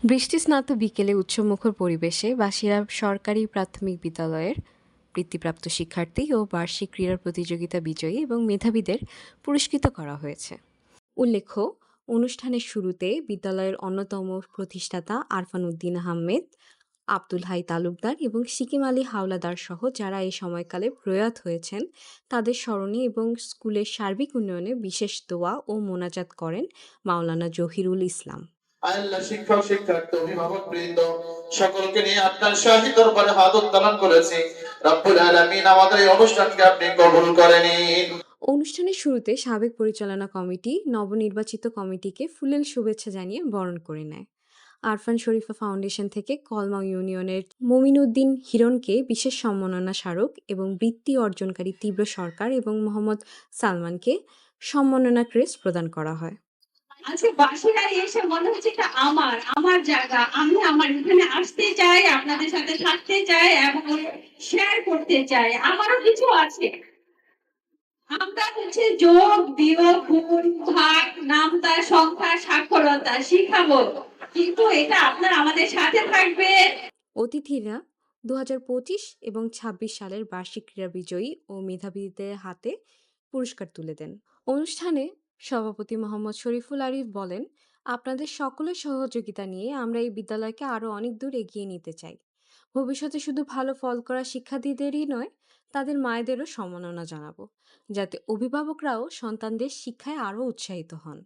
বৃষ্টিস্নাত বিকেলে উৎসবমুখর পরিবেশে বাসিরা সরকারি প্রাথমিক বিদ্যালয়ের বৃত্তিপ্রাপ্ত শিক্ষার্থী ও বার্ষিক ক্রীড়া প্রতিযোগিতা বিজয়ী এবং মেধাবীদের পুরস্কৃত করা হয়েছে। উল্লেখ্য, অনুষ্ঠানের শুরুতে বিদ্যালয়ের অন্যতম প্রতিষ্ঠাতা আরফান উদ্দিন আহমেদ, আব্দুল হাই তালুকদার এবং সিকিম আলী হাওলাদার সহ যারা এই সময়কালে প্রয়াত হয়েছেন তাদের স্মরণে এবং স্কুলের সার্বিক উন্নয়নে বিশেষ দোয়া ও মোনাজাত করেন মাওলানা জহিরুল ইসলাম। আল্লাহ শিক্ষক শিক্ষার্থী অভিভাবক বৃন্দ সকলকে নিয়ে আপনার শাহী দরবারে হাত উত্তোলন করেছি। রব্বুল আলামিন আমাদের এই অনুষ্ঠানকে আপনি কবুল করে নিন। অনুষ্ঠানের শুরুতে সাবেক পরিচালনা কমিটি নবনির্বাচিত কমিটিকে ফুলেল শুভেচ্ছা জানিয়ে বরণ করে নেয়। আরফান শরীফা ফাউন্ডেশন থেকে কলমা ইউনিয়নের মমিনুদ্দিন হিরণকে বিশেষ সম্মাননা স্মারক এবং বৃত্তি অর্জনকারী তীব্র সরকার এবং মোহাম্মদ সালমানকে সম্মাননা ক্রেস্ট প্রদান করা হয়। আজকে বাসিরা এসে মনে হচ্ছে এটা আমার জায়গা, আমি আমার এখানে আসতে চাই, আপনাদের সাথে থাকতে চাই এবং শেয়ার করতে চাই। আমারও কিছু আছে। আমরা হচ্ছে যোগ, বিয়োগ, গুণ, ভাগ, নামতা, সংখ্যা, সাক্ষরতা শিখাবো, কিন্তু এটা আপনারা আমাদের সাথে থাকবে। অতিথিরা 2025 এবং 26 সালের বার্ষিক ক্রীড়া বিজয়ী ও মেধাবীদের হাতে পুরস্কার তুলে দেন। অনুষ্ঠানে সভাপতি মোহাম্মদ শরীফুল আরিফ বলেন, আপনাদের সকলের সহযোগিতা নিয়ে আমরা এই বিদ্যালয়কে আরও অনেক দূর এগিয়ে নিতে চাই। ভবিষ্যতে শুধু ভালো ফল করা শিক্ষার্থীদেরই নয়, তাদের মায়েদেরও সম্মাননা জানাবো, যাতে অভিভাবকরাও সন্তানদের শিক্ষায় আরও উৎসাহিত হন।